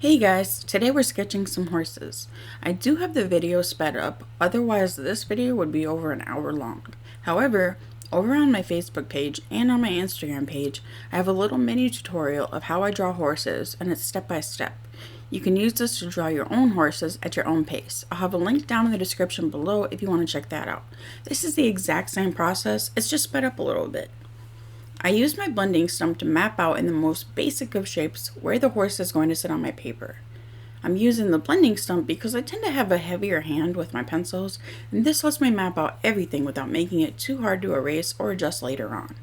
Hey guys, today we're sketching some horses. I do have the video sped up, otherwise this video would be over an hour long. However, over on my Facebook page and on my Instagram page, I have a little mini tutorial of how I draw horses, and it's step by step. You can use this to draw your own horses at your own pace. I'll have a link down in the description below if you want to check that out. This is the exact same process, it's just sped up a little bit. I use my blending stump to map out in the most basic of shapes where the horse is going to sit on my paper. I'm using the blending stump because I tend to have a heavier hand with my pencils, and this lets me map out everything without making it too hard to erase or adjust later on.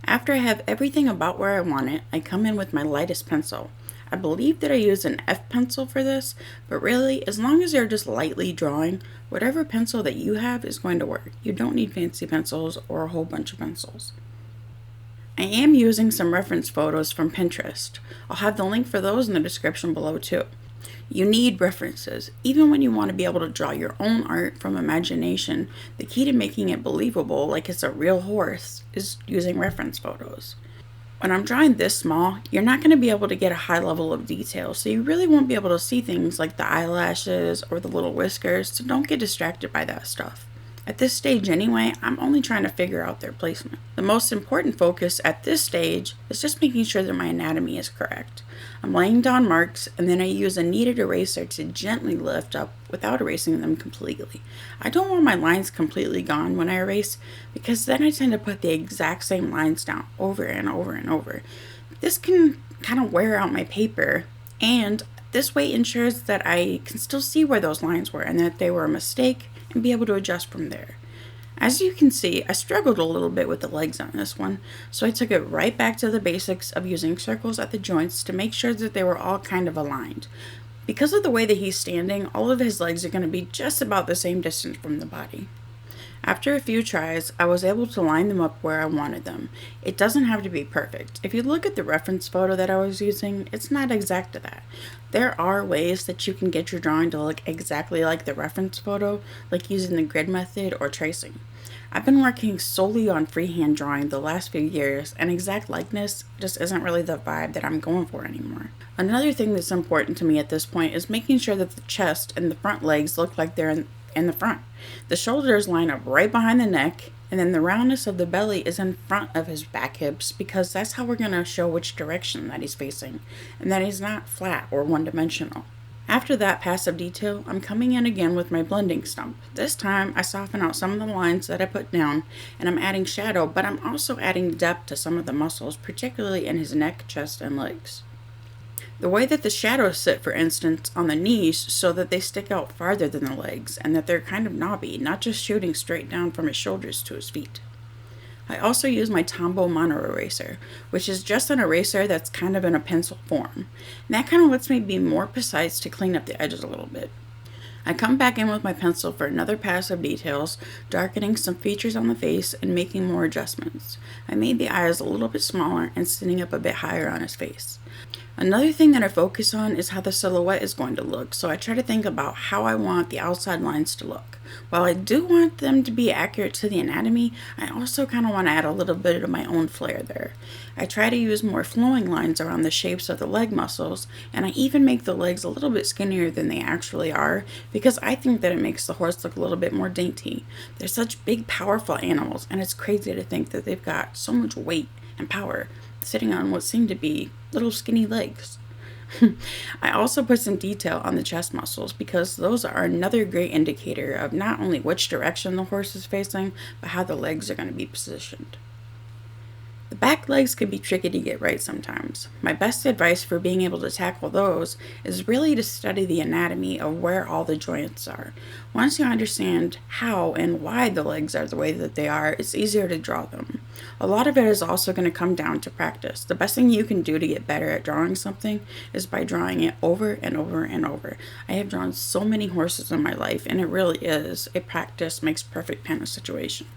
After I have everything about where I want it, I come in with my lightest pencil. I believe that I use an F pencil for this, but really, as long as you're just lightly drawing, whatever pencil that you have is going to work. You don't need fancy pencils or a whole bunch of pencils. I am using some reference photos from Pinterest. I'll have the link for those in the description below too. You need references. Even when you want to be able to draw your own art from imagination, the key to making it believable, like it's a real horse, is using reference photos. When I'm drawing this small, you're not going to be able to get a high level of detail, so you really won't be able to see things like the eyelashes or the little whiskers, so don't get distracted by that stuff. At this stage anyway, I'm only trying to figure out their placement. The most important focus at this stage is just making sure that my anatomy is correct. I'm laying down marks, and then I use a kneaded eraser to gently lift up without erasing them completely. I don't want my lines completely gone when I erase, because then I tend to put the exact same lines down over and over and over. This can kind of wear out my paper, and this way ensures that I can still see where those lines were and that they were a mistake and be able to adjust from there. As you can see, I struggled a little bit with the legs on this one, so I took it right back to the basics of using circles at the joints to make sure that they were all kind of aligned. Because of the way that he's standing, all of his legs are going to be just about the same distance from the body. After a few tries, I was able to line them up where I wanted them. It doesn't have to be perfect. If you look at the reference photo that I was using, it's not exact to that. There are ways that you can get your drawing to look exactly like the reference photo, like using the grid method or tracing. I've been working solely on freehand drawing the last few years, and exact likeness just isn't really the vibe that I'm going for anymore. Another thing that's important to me at this point is making sure that the chest and the front legs look like they're in the front. The shoulders line up right behind the neck, and then the roundness of the belly is in front of his back hips, because that's how we're going to show which direction that he's facing, and that he's not flat or one-dimensional. After that pass of detail, I'm coming in again with my blending stump. This time, I soften out some of the lines that I put down, and I'm adding shadow, but I'm also adding depth to some of the muscles, particularly in his neck, chest, and legs. The way that the shadows sit, for instance, on the knees, so that they stick out farther than the legs, and that they're kind of knobby, not just shooting straight down from his shoulders to his feet. I also use my Tombow mono eraser, which is just an eraser that's kind of in a pencil form, and that kind of lets me be more precise to clean up the edges a little bit. I come back in with my pencil for another pass of details, darkening some features on the face and making more adjustments. I made the eyes a little bit smaller and sitting up a bit higher on his face. Another thing that I focus on is how the silhouette is going to look, so I try to think about how I want the outside lines to look. While I do want them to be accurate to the anatomy, I also kind of want to add a little bit of my own flair there. I try to use more flowing lines around the shapes of the leg muscles, and I even make the legs a little bit skinnier than they actually are, because I think that it makes the horse look a little bit more dainty. They're such big, powerful animals, and it's crazy to think that they've got so much weight and power sitting on what seem to be little skinny legs. I also put some detail on the chest muscles, because those are another great indicator of not only which direction the horse is facing, but how the legs are going to be positioned. The back legs can be tricky to get right sometimes. My best advice for being able to tackle those is really to study the anatomy of where all the joints are. Once you understand how and why the legs are the way that they are, it's easier to draw them. A lot of it is also going to come down to practice. The best thing you can do to get better at drawing something is by drawing it over and over and over. I have drawn so many horses in my life, and it really is a practice makes perfect kind of situation.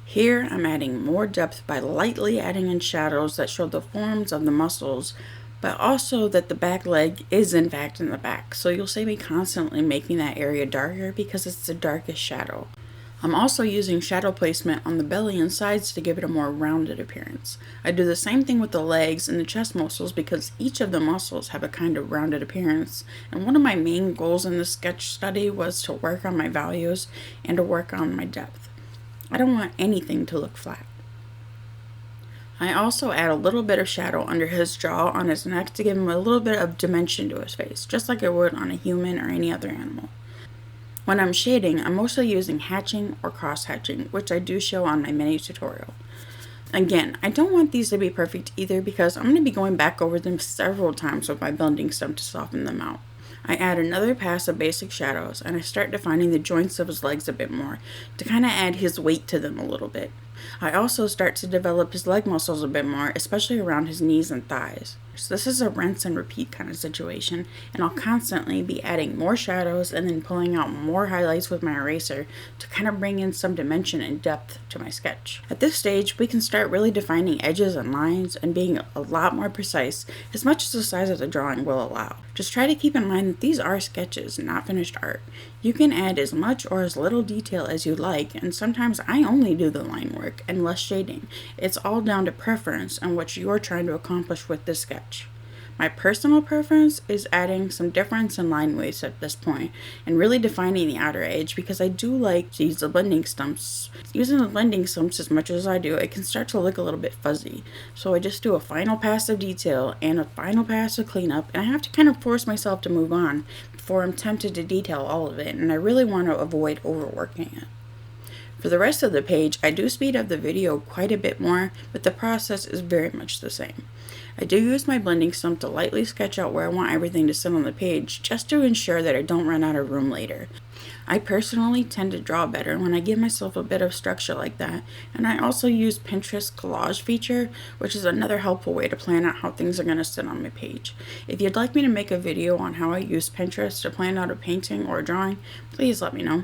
Here, I'm adding more depth by lightly adding in shadows that show the forms of the muscles, but also that the back leg is in fact in the back, so you'll see me constantly making that area darker because it's the darkest shadow. I'm also using shadow placement on the belly and sides to give it a more rounded appearance. I do the same thing with the legs and the chest muscles because each of the muscles have a kind of rounded appearance, and one of my main goals in this sketch study was to work on my values and to work on my depth. I don't want anything to look flat. I also add a little bit of shadow under his jaw on his neck to give him a little bit of dimension to his face, just like I would on a human or any other animal. When I'm shading, I'm mostly using hatching or cross-hatching, which I do show on my mini tutorial. Again, I don't want these to be perfect either because I'm going to be going back over them several times with my blending stump to soften them out. I add another pass of basic shadows and I start defining the joints of his legs a bit more to kind of add his weight to them a little bit. I also start to develop his leg muscles a bit more, especially around his knees and thighs. So this is a rinse and repeat kind of situation, and I'll constantly be adding more shadows and then pulling out more highlights with my eraser to kind of bring in some dimension and depth to my sketch. At this stage, we can start really defining edges and lines and being a lot more precise as much as the size of the drawing will allow. Just try to keep in mind that these are sketches, not finished art. You can add as much or as little detail as you like, and sometimes I only do the line work and less shading. It's all down to preference and what you're trying to accomplish with this sketch. My personal preference is adding some difference in line weights at this point and really defining the outer edge because I do like to use the blending stumps. Using the blending stumps as much as I do, it can start to look a little bit fuzzy. So I just do a final pass of detail and a final pass of cleanup, and I have to kind of force myself to move on before I'm tempted to detail all of it, and I really want to avoid overworking it. For the rest of the page, I do speed up the video quite a bit more, but the process is very much the same. I do use my blending stump to lightly sketch out where I want everything to sit on the page, just to ensure that I don't run out of room later. I personally tend to draw better when I give myself a bit of structure like that, and I also use Pinterest collage feature, which is another helpful way to plan out how things are going to sit on my page. If you'd like me to make a video on how I use Pinterest to plan out a painting or a drawing, please let me know.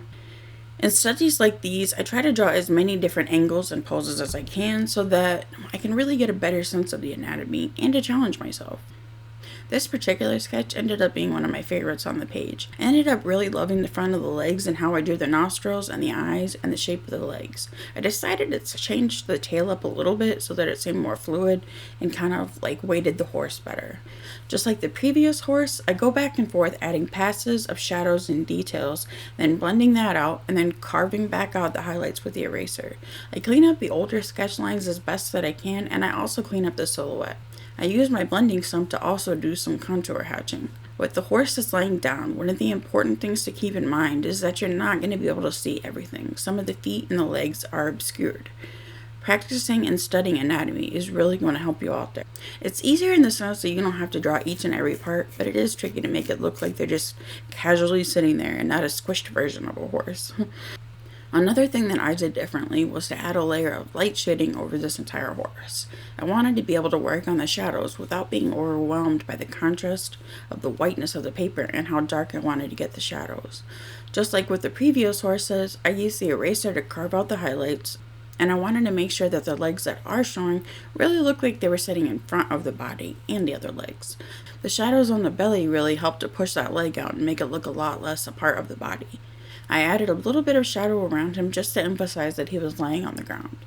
In studies like these, I try to draw as many different angles and poses as I can so that I can really get a better sense of the anatomy and to challenge myself. This particular sketch ended up being one of my favorites on the page. I ended up really loving the front of the legs and how I drew the nostrils and the eyes and the shape of the legs. I decided to change the tail up a little bit so that it seemed more fluid and kind of like weighted the horse better. Just like the previous horse, I go back and forth adding passes of shadows and details, then blending that out and then carving back out the highlights with the eraser. I clean up the older sketch lines as best that I can, and I also clean up the silhouette. I use my blending stump to also do some contour hatching. With the horse that's laying down, one of the important things to keep in mind is that you're not going to be able to see everything. Some of the feet and the legs are obscured. Practicing and studying anatomy is really going to help you out there. It's easier in the sense that you don't have to draw each and every part, but it is tricky to make it look like they're just casually sitting there and not a squished version of a horse. Another thing that I did differently was to add a layer of light shading over this entire horse. I wanted to be able to work on the shadows without being overwhelmed by the contrast of the whiteness of the paper and how dark I wanted to get the shadows. Just like with the previous horses, I used the eraser to carve out the highlights, and I wanted to make sure that the legs that are showing really look like they were sitting in front of the body and the other legs. The shadows on the belly really helped to push that leg out and make it look a lot less a part of the body. I added a little bit of shadow around him just to emphasize that he was laying on the ground.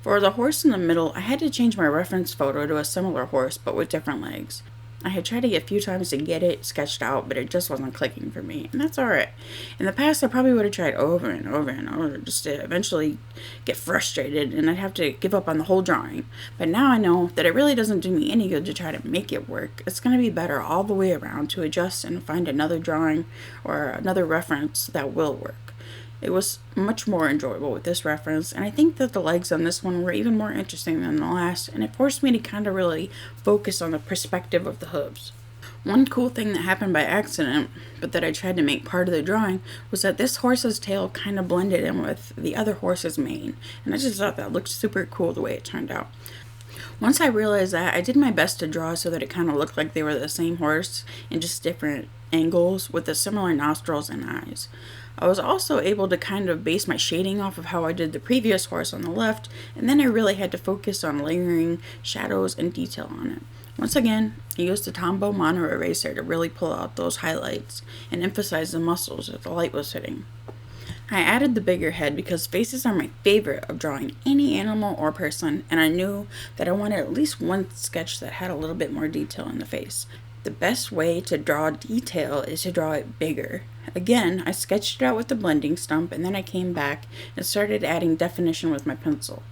For the horse in the middle, I had to change my reference photo to a similar horse but with different legs. I had tried it a few times to get it sketched out, but it just wasn't clicking for me, and that's alright. In the past, I probably would have tried over and over and over just to eventually get frustrated, and I'd have to give up on the whole drawing. But now I know that it really doesn't do me any good to try to make it work. It's going to be better all the way around to adjust and find another drawing or another reference that will work. It was much more enjoyable with this reference, and I think that the legs on this one were even more interesting than the last, and it forced me to kind of really focus on the perspective of the hooves. One cool thing that happened by accident, but that I tried to make part of the drawing, was that this horse's tail kind of blended in with the other horse's mane, and I just thought that looked super cool the way it turned out. Once I realized that, I did my best to draw so that it kind of looked like they were the same horse in just different angles with the similar nostrils and eyes. I was also able to kind of base my shading off of how I did the previous horse on the left, and then I really had to focus on layering shadows and detail on it. Once again, I used the Tombow mono eraser to really pull out those highlights and emphasize the muscles that the light was hitting. I added the bigger head because faces are my favorite of drawing any animal or person, and I knew that I wanted at least one sketch that had a little bit more detail in the face. The best way to draw detail is to draw it bigger. Again, I sketched it out with the blending stump, and then I came back and started adding definition with my pencil.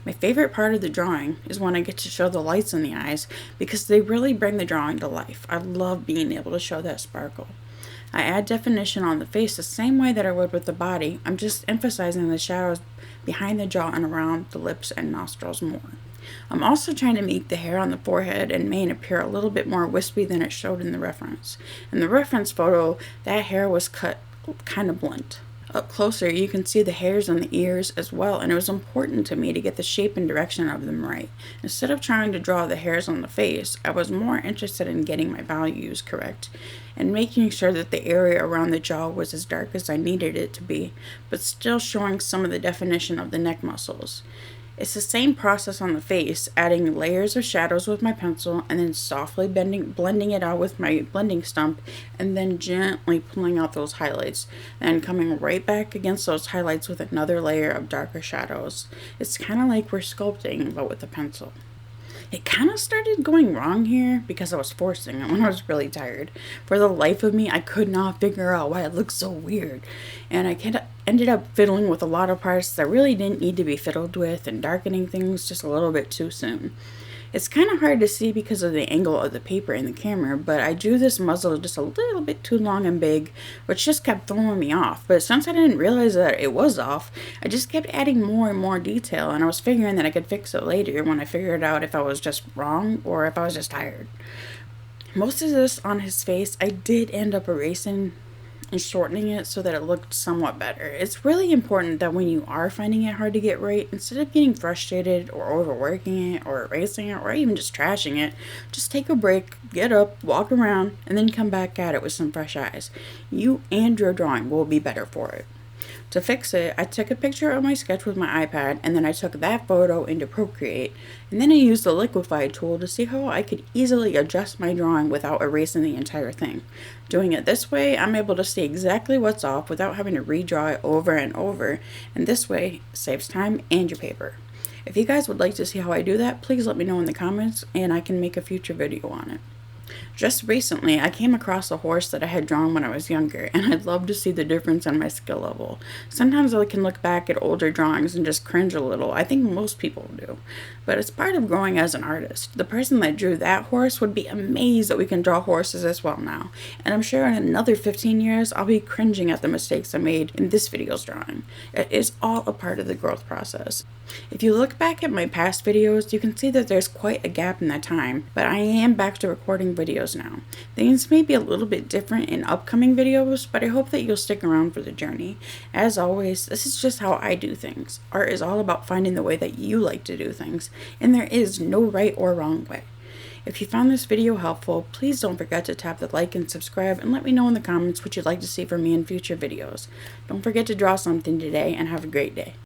My favorite part of the drawing is when I get to show the lights in the eyes because they really bring the drawing to life. I love being able to show that sparkle. I add definition on the face the same way that I would with the body. I'm just emphasizing the shadows behind the jaw and around the lips and nostrils more. I'm also trying to make the hair on the forehead and mane appear a little bit more wispy than it showed in the reference. In the reference photo, that hair was cut kind of blunt. Up closer, you can see the hairs on the ears as well, and it was important to me to get the shape and direction of them right. Instead of trying to draw the hairs on the face, I was more interested in getting my values correct and making sure that the area around the jaw was as dark as I needed it to be, but still showing some of the definition of the neck muscles. It's the same process on the face, adding layers of shadows with my pencil and then softly blending it out with my blending stump and then gently pulling out those highlights and coming right back against those highlights with another layer of darker shadows. It's kind of like we're sculpting but with a pencil. It kind of started going wrong here because I was forcing it when I was really tired. For the life of me, I could not figure out why it looked so weird. And I ended up fiddling with a lot of parts that really didn't need to be fiddled with and darkening things just a little bit too soon. It's kind of hard to see because of the angle of the paper in the camera, but I drew this muzzle just a little bit too long and big, which just kept throwing me off. But since I didn't realize that it was off, I just kept adding more and more detail, and I was figuring that I could fix it later when I figured out if I was just wrong or if I was just tired. Most of this on his face, I did end up erasing and shortening it so that it looked somewhat better. It's really important that when you are finding it hard to get right, instead of getting frustrated or overworking it or erasing it or even just trashing it, just take a break, get up, walk around, and then come back at it with some fresh eyes. You and your drawing will be better for it. To fix it, I took a picture of my sketch with my iPad, and then I took that photo into Procreate, and then I used the liquify tool to see how I could easily adjust my drawing without erasing the entire thing. Doing it this way, I'm able to see exactly what's off without having to redraw it over and over, and this way, it saves time and your paper. If you guys would like to see how I do that, please let me know in the comments, and I can make a future video on it. Just recently, I came across a horse that I had drawn when I was younger, and I'd love to see the difference in my skill level. Sometimes I can look back at older drawings and just cringe a little. I think most people do. But it's part of growing as an artist. The person that drew that horse would be amazed that we can draw horses as well now. And I'm sure in another 15 years, I'll be cringing at the mistakes I made in this video's drawing. It is all a part of the growth process. If you look back at my past videos, you can see that there's quite a gap in that time, but I am back to recording videos now. Things may be a little bit different in upcoming videos, but I hope that you'll stick around for the journey. As always, this is just how I do things. Art is all about finding the way that you like to do things, and there is no right or wrong way. If you found this video helpful, please don't forget to tap the like and subscribe, and let me know in the comments what you'd like to see from me in future videos. Don't forget to draw something today, and have a great day.